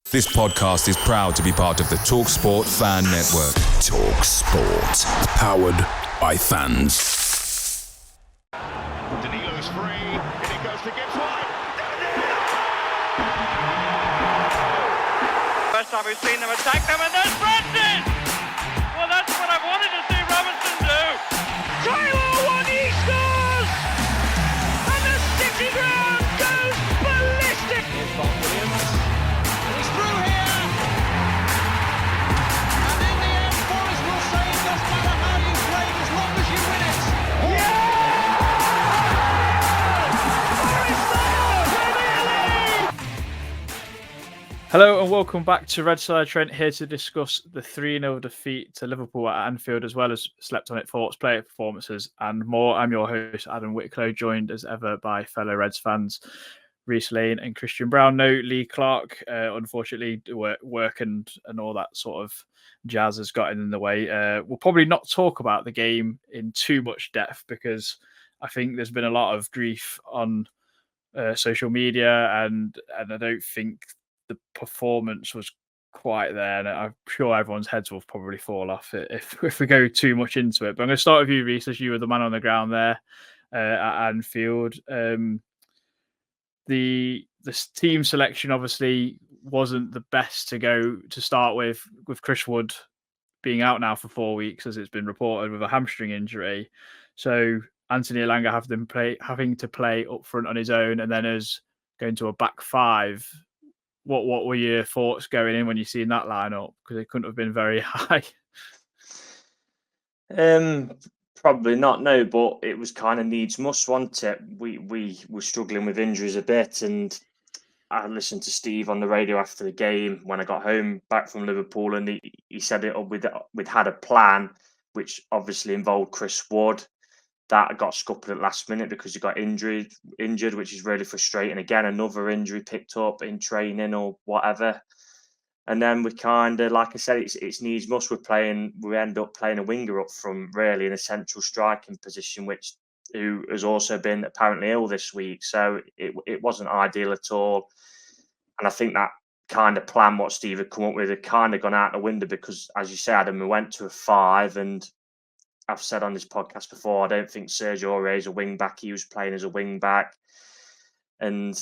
This podcast is proud to be part of the TalkSport Fan Network. TalkSport. Powered by fans. Danilo's free, and it goes to Gibbs wide. First time we've seen them attack them, and there's Brandon! Well, that's what I wanted to see Robinson do. Tyler one, he scores! And the City ground goes ballistic! Here's Bob Williams. He's through here! And in the end, Forrest will say it doesn't matter how you play as long as you win it. Yeah! Hello and welcome back to Red Side. Trent here to discuss the 3-0 defeat to Liverpool at Anfield, as well as slept on it thoughts, player performances and more. I'm your host, Adam Wicklow, joined as ever by fellow Reds fans, Reiss and Christian Brown. No Lee Clark, unfortunately, work and all that sort of jazz has gotten in the way. We'll probably not talk about the game in too much depth because I think there's been a lot of grief on social media and I don't think the performance was quite there, and I'm sure everyone's heads will probably fall off if we go too much into it. But I'm going to start with you, Reiss, as you were the man on the ground there at Anfield. The team selection obviously wasn't the best to go to start with Chris Wood being out now for 4 weeks, as it's been reported, with a hamstring injury. So Anthony Elanga having to play up front on his own, and then us going to a back five. What were your thoughts going in when you seen that lineup? Because it couldn't have been very high. Probably not, no, but it was kind of needs must, wasn't it? We were struggling with injuries a bit, and I listened to Steve on the radio after the game when I got home back from Liverpool, and he said we'd had a plan, which obviously involved Chris Wood. That got scuppered at last minute because he got injured, which is really frustrating. Again, another injury picked up in training or whatever. And then we kind of, like I said, it's needs must. We end up playing a winger up front, really, in a central striking position, who has also been apparently ill this week. So it wasn't ideal at all. And I think that kind of plan, what Steve had come up with, had kind of gone out the window because, as you said, we went to a 5, and I've said on this podcast before, I don't think Sergio Aurier is a wing back. He was playing as a wing back, and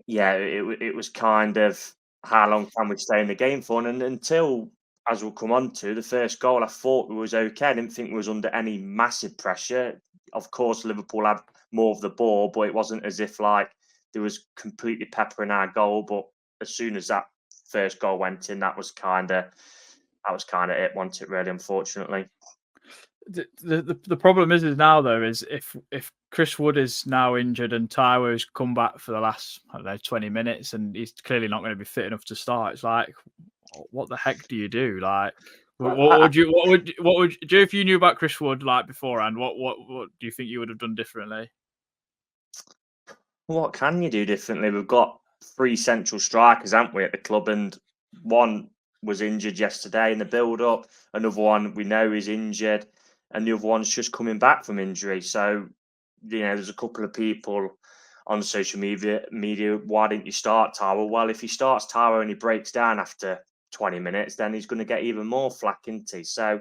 yeah, it was kind of how long can we stay in the game for? And until, as we'll come on to, the first goal, I thought we was okay. I didn't think we was under any massive pressure. Of course, Liverpool had more of the ball, but it wasn't as if like there was completely peppering our goal. But as soon as that first goal went in, that was kind of it, wasn't it? Really, unfortunately. The problem is now though is if Chris Wood is now injured and Taiwo's come back for the last 20 minutes and he's clearly not going to be fit enough to start, it's like, what the heck do you do? Like, what would you if you knew about Chris Wood like beforehand? What do you think you would have done differently? What can you do differently? We've got 3 central strikers, haven't we, at the club, and one was injured yesterday in the build-up. Another one we know is injured, and the other one's just coming back from injury. So, there's a couple of people on social media. Why didn't you start Taiwo? Well, if he starts Taiwo and he breaks down after 20 minutes, then he's going to get even more flack, isn't he? So,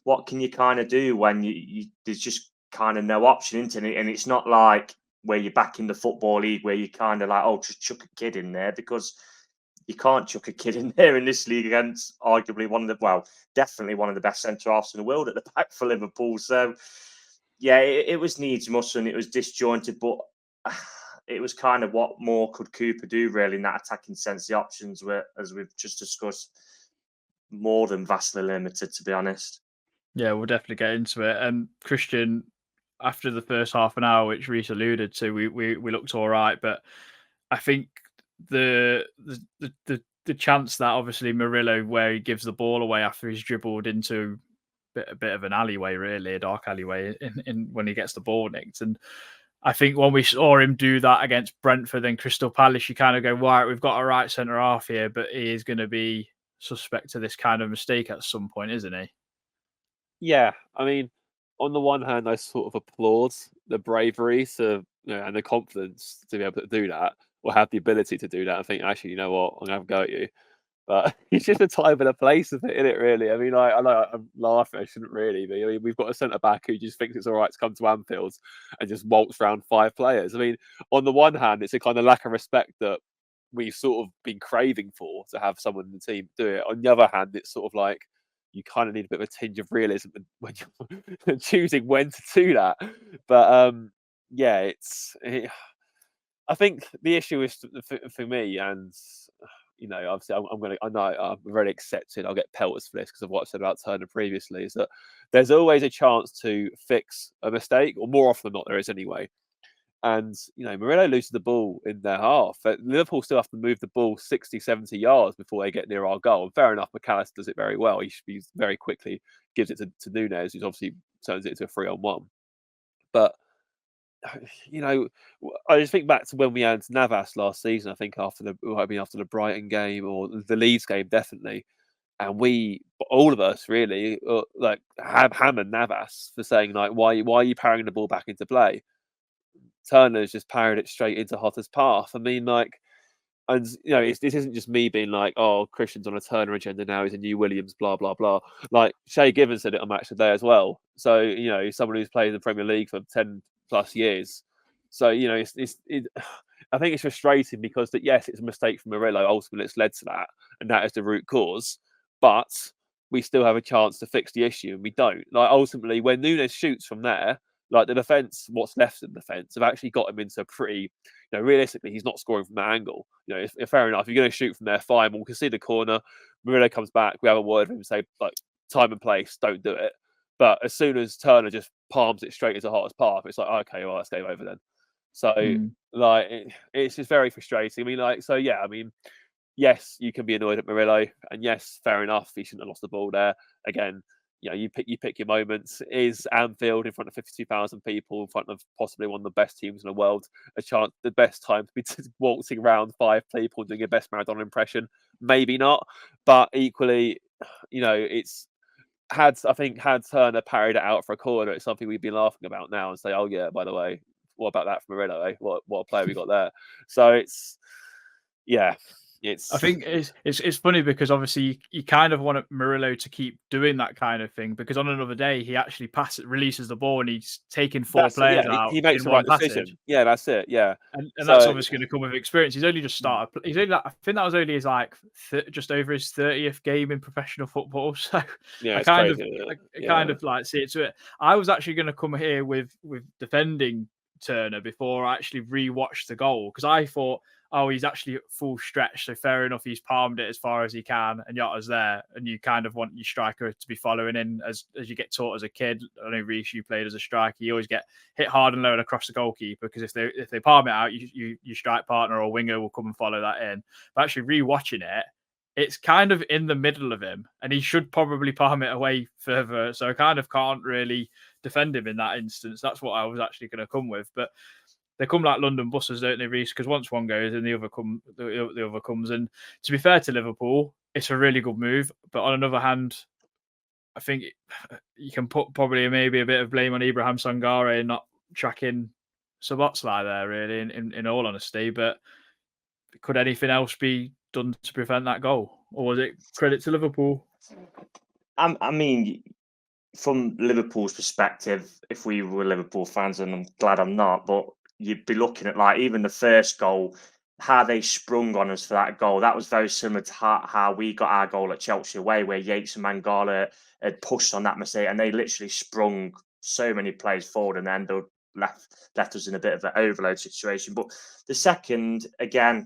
what can you kind of do when there's just kind of no option, isn't it? And it's not like where you're back in the Football League where you kind of like, oh, just chuck a kid in there, because you can't chuck a kid in there in this league against arguably definitely one of the best centre-halves in the world at the back for Liverpool. So, yeah, it was needs must, and it was disjointed, but it was kind of what more could Cooper do, really, in that attacking sense. The options were, as we've just discussed, more than vastly limited, to be honest. Yeah, we'll definitely get into it. And Christian, after the first half an hour, which Reiss alluded to, we looked all right, but I think the chance that obviously Murillo, where he gives the ball away after he's dribbled into a bit of an alleyway, really a dark alleyway, in when he gets the ball nicked. And I think when we saw him do that against Brentford and Crystal Palace, you kind of go, right, we've got a right centre half here, but he is going to be suspect to this kind of mistake at some point, isn't he? Yeah, I mean, on the one hand, I sort of applaud the bravery and the confidence to be able to do that. or have the ability to do that and think, actually, you know what, I'm going to have a go at you. But it's just a time and a place of it, isn't it, really? I mean, I know I'm laughing, I shouldn't really be. I mean, we've got a centre back who just thinks it's all right to come to Anfield and just waltz around 5 players. I mean, on the one hand, it's a kind of lack of respect that we've sort of been craving for to have someone in the team do it. On the other hand, it's sort of like you kind of need a bit of a tinge of realism when you're choosing when to do that. But yeah, I think the issue is for me, and obviously I know I'm very accepted. I'll get pelters for this because of what I've said about Turner previously. Is that there's always a chance to fix a mistake, or more often than not, there is anyway. And Murillo loses the ball in their half. Liverpool still have to move the ball 60, 70 yards before they get near our goal. And fair enough, McAllister does it very well. He very quickly gives it to Nunes, who's obviously turns it into a 3-on-1. But I just think back to when we had Navas last season. I think after the Brighton game or the Leeds game, definitely. And all of us really, have hammered Navas for saying why are you parrying the ball back into play? Turner's just parried it straight into Hotter's path. I mean, and this isn't just me being like, oh, Christian's on a Turner agenda now. He's a new Williams, blah blah blah. Like Shay Given said it on Match Today as well. So someone who's played in the Premier League for 10+ years. So I think it's frustrating because yes, it's a mistake from Murillo. Ultimately, it's led to that, and that is the root cause. But we still have a chance to fix the issue, and we don't. Ultimately, when Nunes shoots from there, the defence, what's left of the defence, have actually got him into a pretty, realistically, he's not scoring from that angle. If fair enough, if you're going to shoot from there, fine. We'll concede the corner. Murillo comes back. We have a word with him, say, time and place, don't do it. But as soon as Turner just palms it straight into Hotter's path, it's like, okay, well, that's game over then. So, it's just very frustrating. I mean, yes, you can be annoyed at Murillo, and yes, fair enough, he shouldn't have lost the ball there. Again, you pick your moments. Is Anfield in front of 52,000 people, in front of possibly one of the best teams in the world, the best time to be waltzing around 5 people doing your best Maradona impression? Maybe not, but equally, had Turner parried it out for a corner, it's something we'd be laughing about now and say, oh yeah, by the way, what about that from Murillo? Eh? What a player we got there. So I think it's funny because obviously you kind of want Murillo to keep doing that kind of thing, because on another day he actually releases the ball and he's taking 4 players out. He makes the right decision. Yeah, that's it. Yeah, and that's obviously going to come with experience. He's only just started. I think that was only his just over his 30th game in professional football. So yeah, I kind of see it to it. I was actually going to come here with defending Turner before I actually rewatched the goal, because I thought, oh, he's actually full stretch, so fair enough, he's palmed it as far as he can, and Yotta's there, and you kind of want your striker to be following in as you get taught as a kid. I know, Reiss, you played as a striker, you always get hit hard and low and across the goalkeeper, because if they palm it out, your strike partner or winger will come and follow that in. But actually rewatching it, it's kind of in the middle of him, and he should probably palm it away further, so I kind of can't really defend him in that instance. That's what I was actually going to come with. But they come like London buses, don't they, Reiss? Because once one goes, then the other comes. And to be fair to Liverpool, it's a really good move. But on another hand, I think you can put probably maybe a bit of blame on Ibrahim Sangare not tracking Szoboszlai there, really, in all honesty. But could anything else be done to prevent that goal? Or was it credit to Liverpool? I mean, from Liverpool's perspective, if we were Liverpool fans, and I'm glad I'm not, but you'd be looking at even the first goal, how they sprung on us for that goal. That was very similar to how we got our goal at Chelsea away, where Yates and Mangala had pushed on that mistake, and they literally sprung so many players forward and then left us in a bit of an overload situation. But the second, again,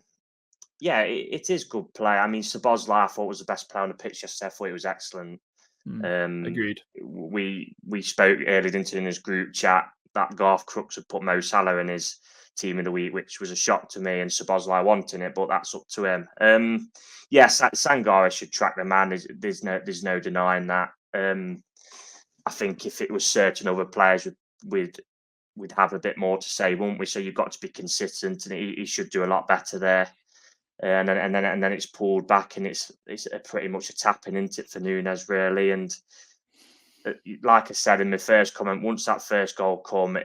yeah, it is good play. I mean, Szoboszlai, I thought, was the best player on the pitch yesterday. I thought he was excellent. Agreed. We spoke earlier in his group chat that Garth Crooks had put Mo Salah in his team of the week, which was a shock to me, and Szoboszlai wanting it, but that's up to him. Yes, Sangare should track the man. There's no denying that. I think if it was certain other players, we'd have a bit more to say, wouldn't we? So you've got to be consistent, and he should do a lot better there. And then it's pulled back, and it's pretty much a tapping into it for Nunes, really. And like I said in my first comment, once that first goal come,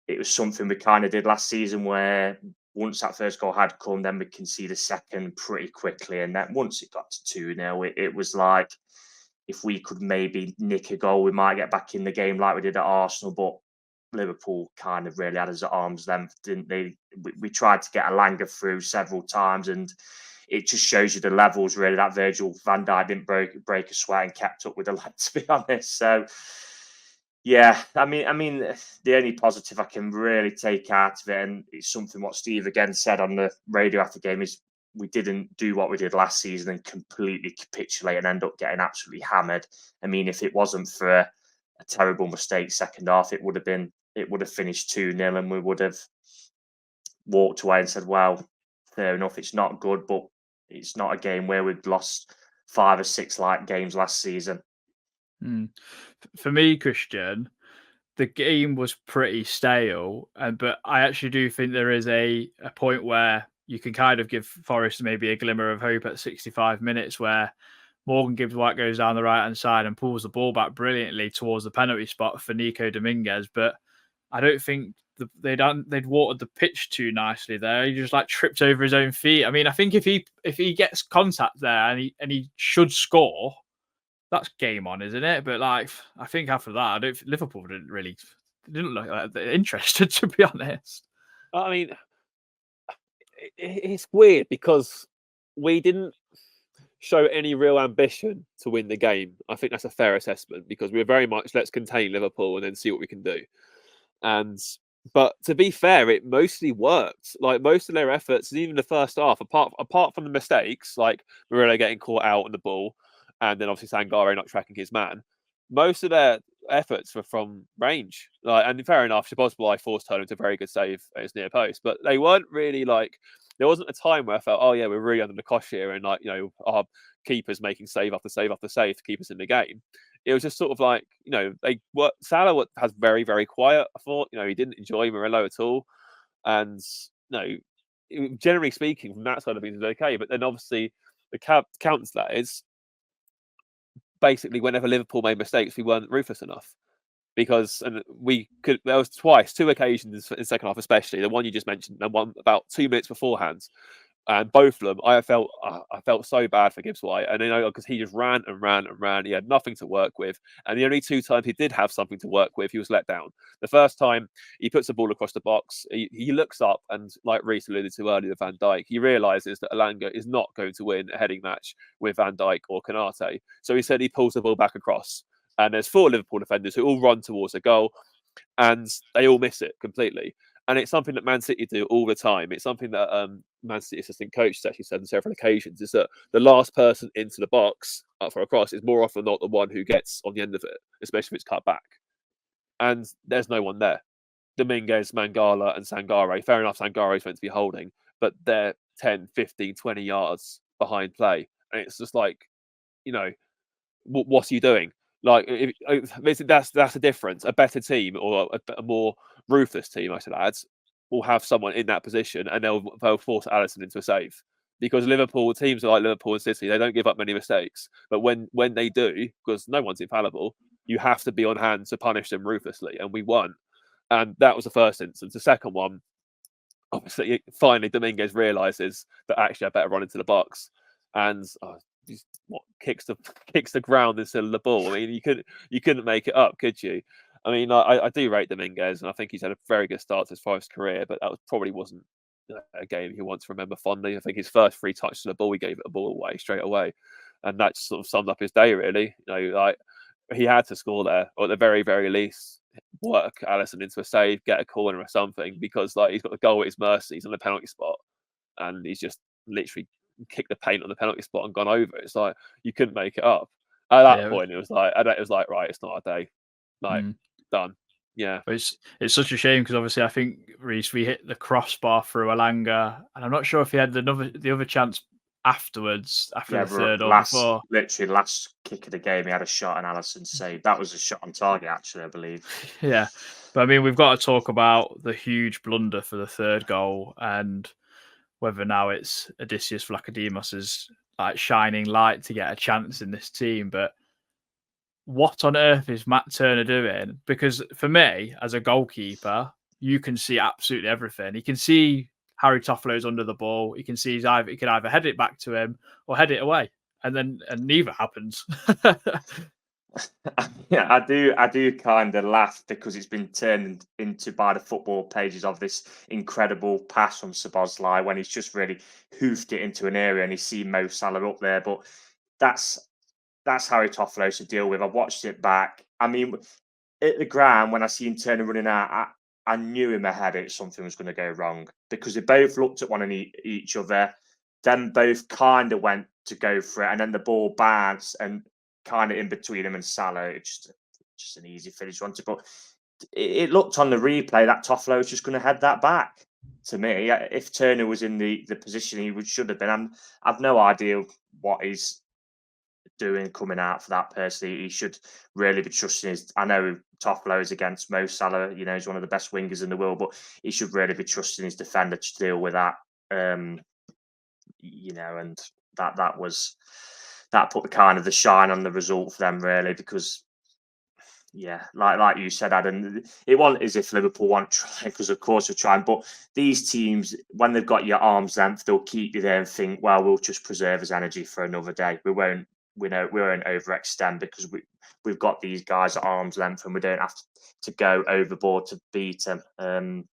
it was something we kind of did last season, where once that first goal had come, then we conceded a second pretty quickly. And then once it got to 2-0, it was like, if we could maybe nick a goal, we might get back in the game like we did at Arsenal. But Liverpool kind of really had us at arm's length, didn't they? We tried to get Alanga through several times, and it just shows you the levels, really, that Virgil van Dijk didn't break a sweat and kept up with the lad, to be honest. So, yeah, I mean, the only positive I can really take out of it, and it's something what Steve again said on the radio after the game, is we didn't do what we did last season and completely capitulate and end up getting absolutely hammered. I mean, if it wasn't for a terrible mistake second half, it would have finished 2-0 and we would have walked away and said, well, fair enough, it's not good, but it's not a game where we'd lost 5 or 6 like games last season. For me, Christian, the game was pretty stale, but I actually do think there is a point where you can kind of give Forest maybe a glimmer of hope at 65 minutes, where Morgan Gibbs-White goes down the right-hand side and pulls the ball back brilliantly towards the penalty spot for Nico Dominguez. But I don't think they'd watered the pitch too nicely there. He just like tripped over his own feet. I mean, I think if he gets contact there and he should score, that's game on, isn't it? But like, I think after that, Liverpool didn't look like they're interested, to be honest. I mean, it's weird because we didn't show any real ambition to win the game. I think that's a fair assessment, because we were very much, let's contain Liverpool and then see what we can do. But to be fair, it mostly worked. Like, most of their efforts, even the first half, apart from the mistakes, like Murillo getting caught out on the ball, and then obviously Sangare not tracking his man, most of their efforts were from range. Like, and fair enough, Szoboszlai forced Turner into a very good save at his near post, but they weren't really like, there wasn't a time where I felt, oh yeah, we're really under the cosh here, and like, our keeper's making save after save after save to keep us in the game. It was just sort of like, Salah has very, very quiet. I thought, he didn't enjoy Murillo at all. And, generally speaking, from that side of things, it was okay. But then obviously the counter to that is basically whenever Liverpool made mistakes, we weren't ruthless enough. Because there was two occasions in the second half, especially the one you just mentioned, and one about 2 minutes beforehand. And both of them, I felt so bad for Gibbs-White, and because he just ran and ran and ran, he had nothing to work with. And the only 2 times he did have something to work with, he was let down. The first time he puts the ball across the box, he looks up, and like Reiss alluded to earlier, Van Dijk, he realizes that Alanga is not going to win a heading match with Van Dijk or Konate. So he said he pulls the ball back across, and there's 4 Liverpool defenders who all run towards a goal, and they all miss it completely. And it's something that Man City do all the time. It's something that Man City assistant coach has actually said on several occasions, is that the last person into the box for a cross is more often than not the one who gets on the end of it, especially if it's cut back. And there's no one there. Dominguez, Mangala and Sangare. Fair enough, Sangare is meant to be holding, but they're 10, 15, 20 yards behind play. And it's just like, what's he doing? Like, that's a difference. A better team, or a more ruthless team, I should add, will have someone in that position, and they'll force Alisson into a save. Because teams like Liverpool and City, they don't give up many mistakes. But when they do, because no one's infallible, you have to be on hand to punish them ruthlessly, and we won. And that was the first instance. The second one, obviously, finally Dominguez realises that actually I better run into the box, and kicks the ground instead of the ball. I mean, you couldn't make it up, could you? I mean, I do rate Dominguez, and I think he's had a very good start to his Forest career, but that probably wasn't a game he wants to remember fondly. I think his first 3 touches to the ball, he gave the ball away straight away, and that just sort of summed up his day, really. Like, he had to score there, or at the very, very least, work Alisson into a save, get a corner or something, because like, he's got the goal at his mercy. He's on the penalty spot, and he's just literally kicked the paint on the penalty spot and gone over. It's like, you couldn't make it up. At that point, it was like, right, it's not our day. Like, done. Yeah. But it's such a shame, because obviously I think Reiss, we hit the crossbar through Alanga, and I'm not sure if he had the other chance afterwards, after the third or before. Literally last kick of the game, he had a shot and Alisson saved. That was a shot on target, actually, I believe. Yeah. But I mean, we've got to talk about the huge blunder for the third goal, and whether now it's Odysseus Vlachodimos's like shining light to get a chance in this team. But what on earth is Matt Turner doing? Because for me, as a goalkeeper, you can see absolutely everything. You can see Harry Toffolo's under the ball. You can see he could either head it back to him or head it away, and neither happens. Yeah, I do kind of laugh because it's been turned into by the football pages of this incredible pass from Szoboszlai when he's just really hoofed it into an area and he's seen Mo Salah up there. But that's Harry Toffolo to deal with. I watched it back. I mean, at the ground when I see him turning running out, I knew in my head something was going to go wrong because they both looked at one and each other. Then both kind of went to go for it, and then the ball bounced and kind of in between him and Salah. It's just an easy finish, wasn't it? But it looked on the replay that Toffolo was just going to head that back. To me, if Turner was in the position he should have been, I've no idea what he's doing coming out for that. Personally, he should really be trusting his. I know Toffolo is against Mo Salah. You know, he's one of the best wingers in the world, but he should really be trusting his defender to deal with that. You know, and that put the kind of the shine on the result for them, really, because yeah, like you said, Adam, it wasn't as if Liverpool weren't trying, because of course we're trying, but these teams, when they've got your arm's length, they'll keep you there and think, well, we'll just preserve his energy for another day. We won't overextend because we've got these guys at arm's length and we don't have to go overboard to beat them.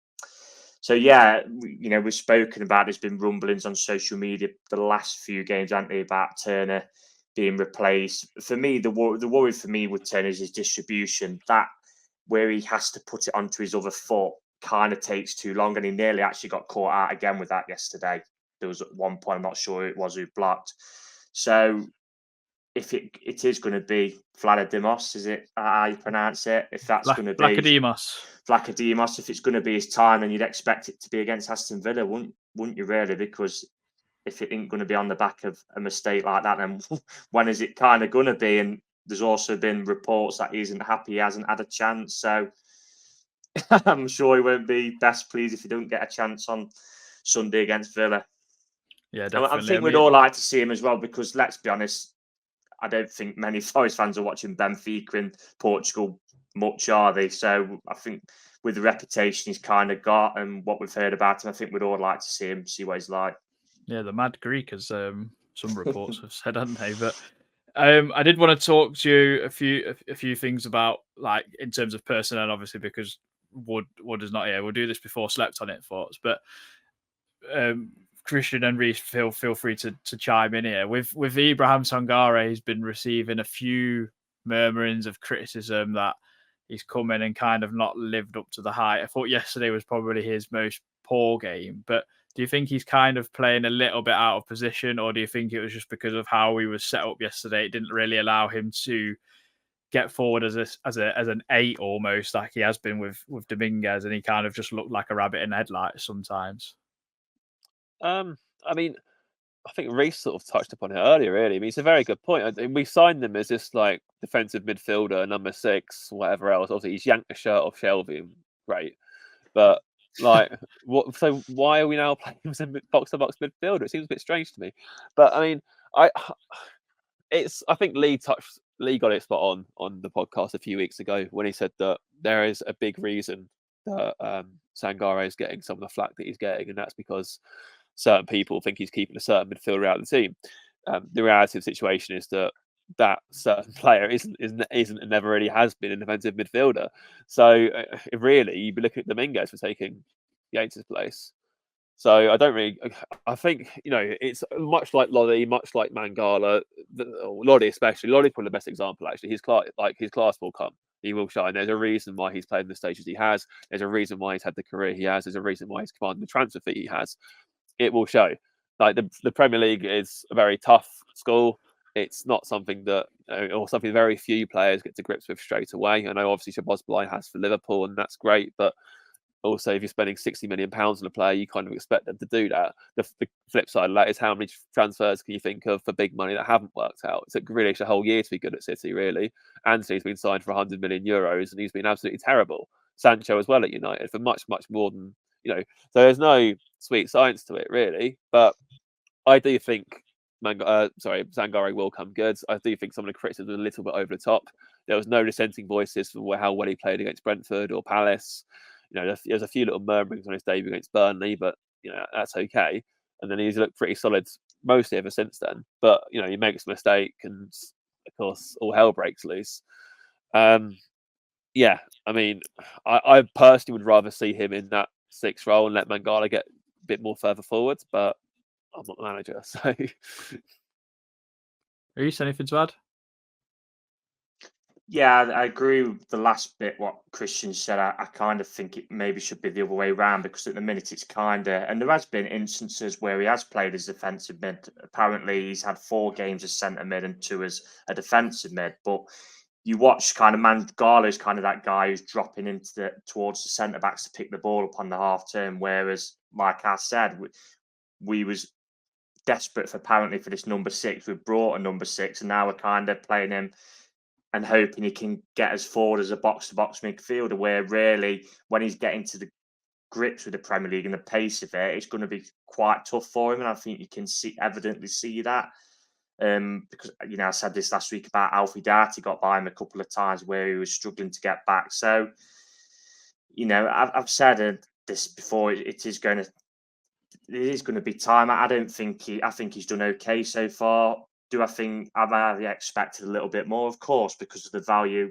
So yeah, we've spoken about. There's been rumblings on social media the last few games, haven't they, about Turner being replaced. For me, the worry for me with Turner is his distribution. That where he has to put it onto his other foot kind of takes too long, and he nearly actually got caught out again with that yesterday. There was at one point, I'm not sure who it was who blocked. So if it is going to be Vladimos, is it how you pronounce it? If that's going to be Vlachodimos, if it's going to be his time, then you'd expect it to be against Aston Villa, wouldn't you really? Because if it ain't going to be on the back of a mistake like that, then when is it kind of going to be? And there's also been reports that he isn't happy, he hasn't had a chance. So I'm sure he won't be best pleased if he don't get a chance on Sunday against Villa. Yeah, definitely. I think we'd all like to see him as well, because let's be honest, I don't think many Forest fans are watching Benfica in Portugal much, are they? So I think with the reputation he's kind of got and what we've heard about him, I think we'd all like to see him, see what he's like. Yeah, the mad Greek, as some reports have said, haven't they? But I did want to talk to you a few things about, like, in terms of personnel, obviously, because Wood is not here. We'll do this before Slept on It, thoughts, but Christian and Reiss, feel free to chime in here. With Ibrahim Sangare, he's been receiving a few murmurings of criticism that he's come in and kind of not lived up to the height. I thought yesterday was probably his most poor game, but do you think he's kind of playing a little bit out of position, or do you think it was just because of how he was set up yesterday? It didn't really allow him to get forward as an 8 almost, like he has been with Dominguez, and he kind of just looked like a rabbit in headlights sometimes. I mean, I think Reiss sort of touched upon it earlier, really. I mean, it's a very good point. We signed him as this, like, defensive midfielder, number 6, whatever else. Obviously, he's yanked the shirt off Shelby, great. But, like, what? So why are we now playing him as a box-to-box midfielder? It seems a bit strange to me. But, I mean, I think Lee got it spot on the podcast a few weeks ago when he said that there is a big reason that Sangare is getting some of the flack that he's getting, and that's because certain people think he's keeping a certain midfielder out of the team. The reality of the situation is that certain player isn't and never really has been a defensive midfielder. So really, you'd be looking at Dominguez for taking Yates' place. So I think, it's much like Lodi, much like Mangala, Lodi especially. Lodi's probably the best example, actually. His class will come. He will shine. There's a reason why he's played in the stages he has. There's a reason why he's had the career he has. There's a reason why he's commanded the transfer fee he has. It will show. Like the Premier League is a very tough school. It's not something that, or something very few players get to grips with straight away. I know obviously Szoboszlai has for Liverpool, and that's great. But also, if you're spending £60 million on a player, you kind of expect them to do that. The flip side of that is how many transfers can you think of for big money that haven't worked out? It's really a whole year to be good at City, really. Anthony's been signed for €100 million, and he's been absolutely terrible. Sancho as well at United for much, much more than, so there's no sweet science to it, really. But I do think Sangare will come good. I do think some of the criticism was a little bit over the top. There was no dissenting voices for how well he played against Brentford or Palace. There's a few little murmurings on his debut against Burnley, but that's okay. And then he's looked pretty solid mostly ever since then. But he makes a mistake, and of course all hell breaks loose. Yeah, I mean, I personally would rather see him in that 6th role and let Mangala get a bit more further forwards, but I'm not the manager, so. Reiss, anything to add? Yeah, I agree with the last bit, what Christian said. I kind of think it maybe should be the other way around, because at the minute it's kind of, and there has been instances where he has played as defensive mid. Apparently he's had 4 games as centre mid and 2 as a defensive mid. But you watch kind of Mangala's kind of that guy who's dropping into towards the centre backs to pick the ball up on the half turn. Whereas, like I said, we was desperate apparently for this number 6. We brought a number 6, and now we're kind of playing him and hoping he can get us forward as a box-to-box midfielder, where really, when he's getting to the grips with the Premier League and the pace of it, it's going to be quite tough for him. And I think you can evidently see that. Because, I said this last week about Alfie Darty got by him a couple of times where he was struggling to get back. So, I've said this before, it is going to be time. I think he's done okay so far. Do I think I've expected a little bit more? Of course, because of the value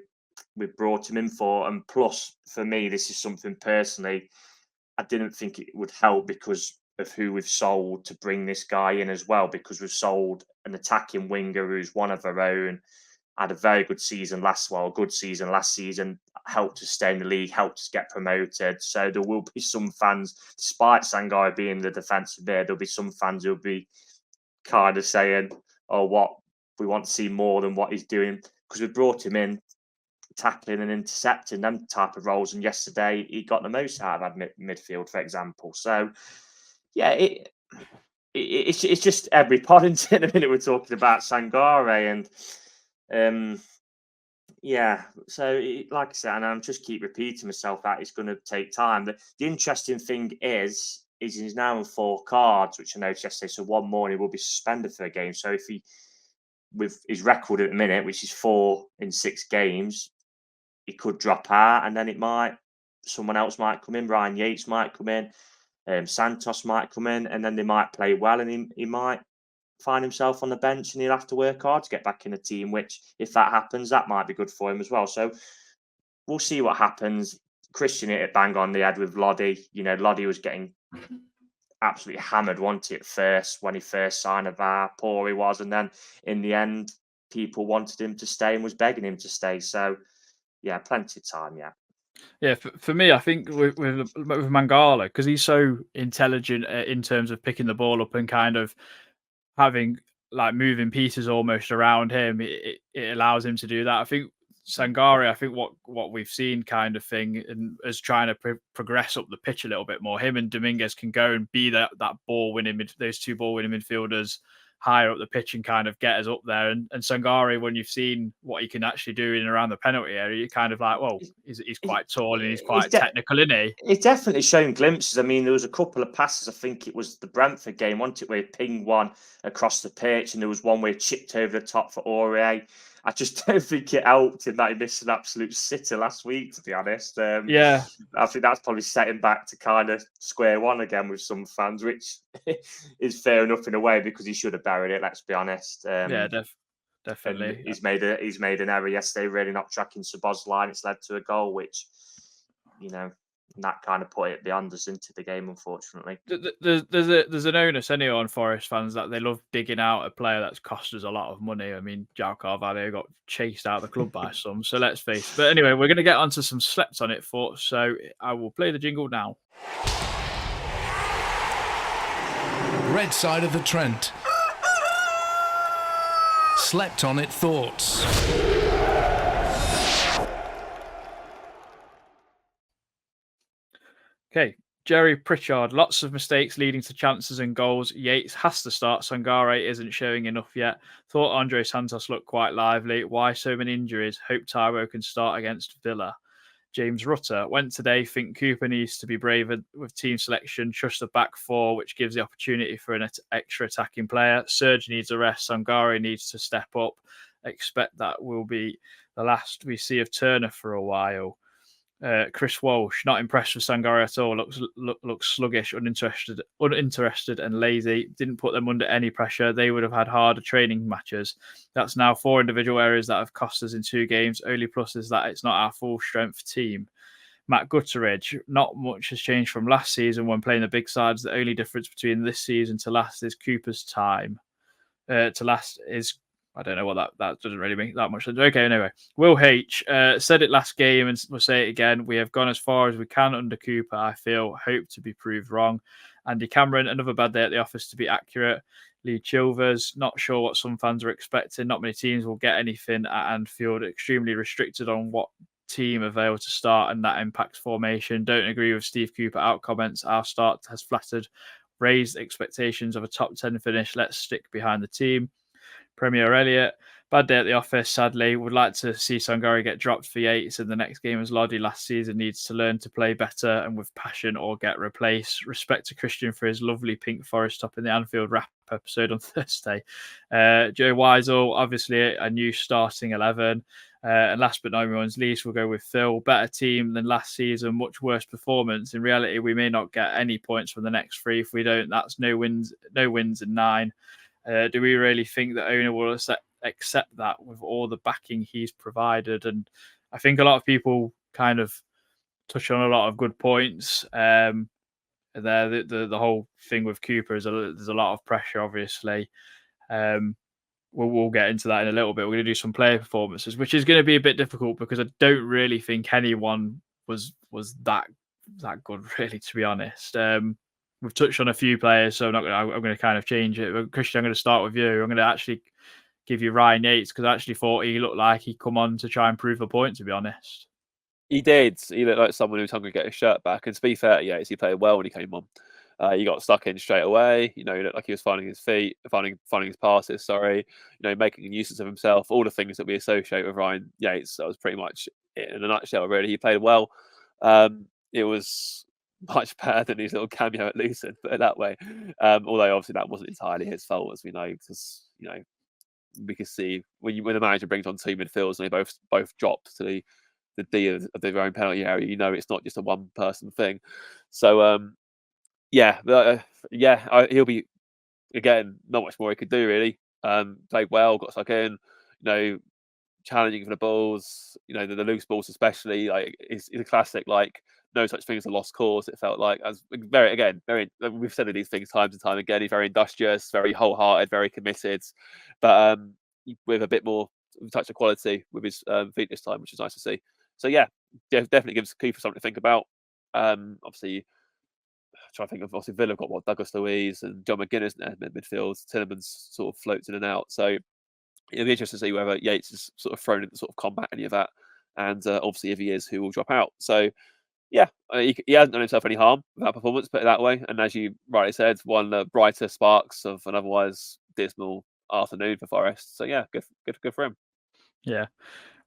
we brought him in for. And plus, for me, this is something personally, I didn't think it would help because of who we've sold to bring this guy in as well, because we've sold an attacking winger who's one of our own, had a very good season last season, helped us stay in the league, helped us get promoted. So there will be some fans, despite Sangare being the defensive mid, there'll be some fans who'll be kind of saying, what we want to see more than what he's doing, because we brought him in tackling and intercepting them type of roles, and yesterday he got the most out of midfield, for example. So yeah, it's just every pod in a minute we're talking about Sangare, and so like I said, and I'm just keep repeating myself that it's going to take time. The interesting thing is he's now on 4 cards, which I noticed yesterday. So one more, he will be suspended for a game. So if with his record at the minute, which is 4 in 6 games, he could drop out, and then someone else might come in. Ryan Yates might come in, Santos might come in, and then they might play well, and he might find himself on the bench, and he'll have to work hard to get back in the team. Which, if that happens, that might be good for him as well. So we'll see what happens. Christian hit it bang on the head with Loddy. Loddy was getting absolutely hammered, wasn't he, at first, when he first signed a VAR, poor he was, and then in the end, people wanted him to stay and was begging him to stay. So yeah, plenty of time. Yeah, for me, I think with Mangala, because he's so intelligent in terms of picking the ball up and kind of having like moving pieces almost around him, it allows him to do that. I think Sangare, I think what we've seen kind of thing, and as trying to progress up the pitch a little bit more, him and Dominguez can go and be that ball winning those 2 ball winning midfielders higher up the pitch and kind of get us up there. And Sangare, when you've seen what he can actually do in and around the penalty area, you're kind of like, well, he's quite tall and he's quite technical, isn't he? It's definitely shown glimpses. I mean, there was a couple of passes, I think it was the Brentford game, wasn't it, where he pinged one across the pitch, and there was one where he chipped over the top for Aurier. I just don't think it helped him that he missed an absolute sitter last week, to be honest. Yeah. I think that's probably set him back to kind of square one again with some fans, which is fair enough in a way, because he should have buried it, let's be honest. Yeah, definitely. He's made an error yesterday, really not tracking Saboz's line. It's led to a goal, which, that kind of put it beyond us into the game, unfortunately. There's an onus anyway on Forest fans that they love digging out a player that's cost us a lot of money. I mean, João Carvalho got chased out of the club by some, so let's face it. But anyway, we're going to get onto some slept on it thoughts, so I will play the jingle now. Red side of the Trent. Slept on it thoughts. Okay, Jerry Pritchard, lots of mistakes leading to chances and goals. Yates has to start. Sangare isn't showing enough yet. Thought Andre Santos looked quite lively. Why so many injuries? Hope Taiwo can start against Villa. James Rutter, went today. Think Cooper needs to be braver with team selection. Trust the back 4, which gives the opportunity for an extra attacking player. Serge needs a rest. Sangare needs to step up. Expect that will be the last we see of Turner for a while. Chris Walsh, not impressed with Sangare at all. Looks sluggish, uninterested, and lazy. Didn't put them under any pressure. They would have had harder training matches. That's now 4 individual errors that have cost us in 2 games. Only plus is that it's not our full strength team. Matt Gutteridge, not much has changed from last season when playing the big sides. The only difference between this season to last is Cooper's time. To last is, I don't know what that doesn't really make that much sense. Okay, anyway. Will H said it last game and we'll say it again. We have gone as far as we can under Cooper, I feel. Hope to be proved wrong. Andy Cameron, another bad day at the office to be accurate. Lee Chilvers, not sure what some fans are expecting. Not many teams will get anything at Anfield. Extremely restricted on what team avail to start, and that impacts formation. Don't agree with Steve Cooper out comments. Our start has flattered, raised expectations of a top 10 finish. Let's stick behind the team. Premier Elliott, bad day at the office, sadly. Would like to see Sangare get dropped for Yates in the next game as Lodi last season. Needs to learn to play better and with passion or get replaced. Respect to Christian for his lovely Pink Forest top in the Anfield wrap episode on Thursday. Joe Weisel, obviously a new starting 11. And last but not least, we'll go with Phil. Better team than last season, much worse performance. In reality, we may not get any points from the next 3. If we don't, that's no wins and 9. Do we really think the owner will accept that with all the backing he's provided? And I think a lot of people kind of touch on a lot of good points. The whole thing with Cooper is there's a lot of pressure, obviously. We'll get into that in a little bit. We're going to do some player performances, which is going to be a bit difficult because I don't really think anyone was that good, really, to be honest. We've touched on a few players, so I'm going to kind of change it. But Christian, I'm going to start with you. I'm going to actually give you Ryan Yates because I actually thought he looked like he'd come on to try and prove a point, to be honest. He did. He looked like someone who was hungry to get his shirt back. And to be fair, Yates, he played well when he came on. He got stuck in straight away. He looked like he was finding his feet, finding his passes. Making a nuisance of himself. All the things that we associate with Ryan Yates. That was pretty much it in a nutshell. Really, he played well. It was much better than his little cameo at Luton, put it that way. Although obviously that wasn't entirely his fault, as we know, because we can see when the manager brings on 2 midfielders and they both drop to the D of their own penalty area, it's not just a one person thing. So he'll be, again, not much more he could do really. Played well, got stuck in, challenging for the balls, the loose balls especially. Like is a classic, like no such thing as a lost cause. It felt like as very we've said these things times and time again. He's very industrious, very wholehearted, very committed, but with a bit more touch of quality with his feet this time, which is nice to see. So yeah, definitely gives Cooper something to think about. Obviously, trying to think of Villa have got Douglas Luiz and John McGuinness in midfield. Tillerman's sort of floats in and out. So it'll be interesting to see whether Yates is sort of thrown in to sort of combat any of that, and obviously if he is, who will drop out. So yeah, he hasn't done himself any harm with that performance, put it that way. And as you rightly said, one of the brighter sparks of an otherwise dismal afternoon for Forest. So yeah, good for him. Yeah,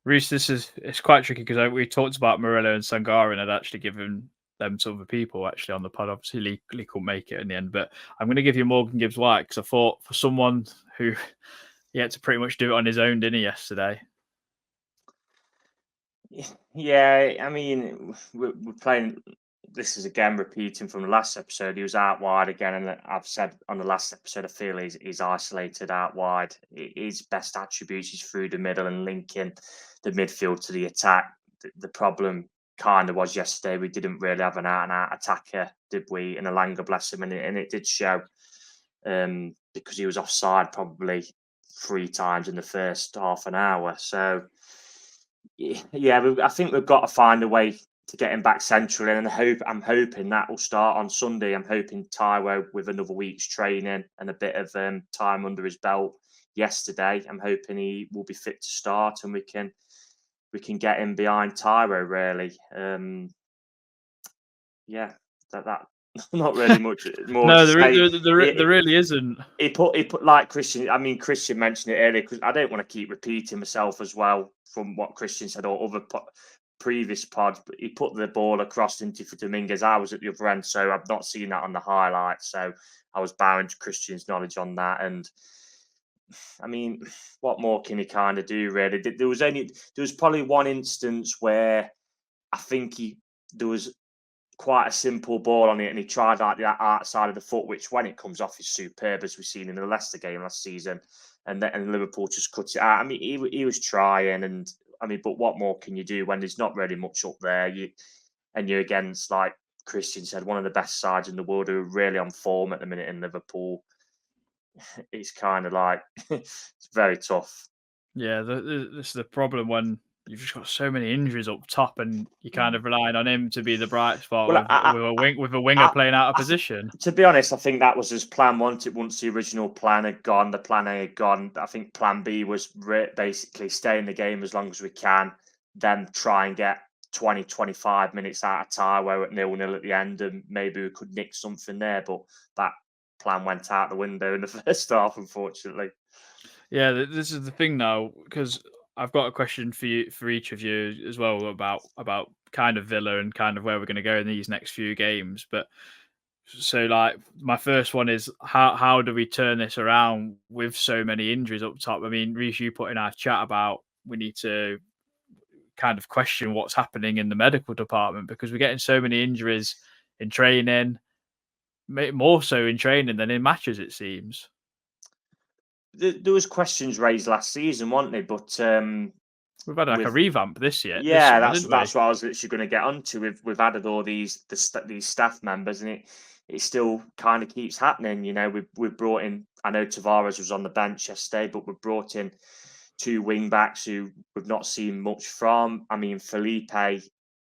Reiss, it's quite tricky because we talked about Murillo and Sangare and I'd actually given them to other people actually on the pod. Obviously, Lee couldn't make it in the end, but I'm going to give you Morgan Gibbs-White because I thought for someone who he had to pretty much do it on his own, didn't he, yesterday? Yeah, I mean, we're playing. This is again repeating from the last episode. He was out wide again, and I've said on the last episode, I feel he's isolated out wide. His best attributes is through the middle and linking the midfield to the attack. The problem kind of was yesterday we didn't really have an out-and-out attacker, did we? And Alanga, bless him, and it did show because he was offside probably 3 times in the first half an hour. So yeah, I think we've got to find a way to get him back centrally, and I'm hoping that will start on Sunday. I'm hoping Taiwo, with another week's training and a bit of time under his belt yesterday, I'm hoping he will be fit to start, and we can get him behind Taiwo. Really, that not really much more. No, there really isn't. He put like Christian. I mean, Christian mentioned it earlier because I don't want to keep repeating myself as well from what Christian said or other previous pods. But he put the ball across into for Dominguez. I was at the other end, so I've not seen that on the highlights. So I was bowing to Christian's knowledge on that. And I mean, what more can he kind of do? Really, there was probably one instance where I think there was quite a simple ball on it, and he tried like the outside of the foot, which when it comes off is superb, as we've seen in the Leicester game last season, and Liverpool just cut it out. I mean, he was trying, and I mean, but what more can you do when there's not really much up there? You're against, like Christian said, one of the best sides in the world who are really on form at the minute in Liverpool. It's kind of like it's very tough. Yeah, this is the problem when you've just got so many injuries up top, and you're kind of relying on him to be the bright spot Well, with a winger playing out of position. To be honest, I think that was his plan once the original plan had gone, the plan A had gone. I think plan B was basically stay in the game as long as we can, then try and get 20, 25 minutes out of Taiwo at 0-0 at the end, and maybe we could nick something there. But that plan went out the window in the first half, unfortunately. Yeah, this is the thing now, because I've got a question for you, for each of you as well, about kind of Villa and kind of where we're going to go in these next few games. But so, like, my first one is how do we turn this around with so many injuries up top? I mean, Reiss, you put in our chat about we need to kind of question what's happening in the medical department, because we're getting so many injuries in training, more so in training than in matches, it seems. There was questions raised last season, weren't there? But we've had like a revamp this year. Yeah, this summer, that's what I was literally going to get onto. We've added all these staff members, and it still kind of keeps happening. You know, we've brought in. I know Tavares was on the bench yesterday, but we've brought in 2 wing backs who we've not seen much from. I mean, Felipe,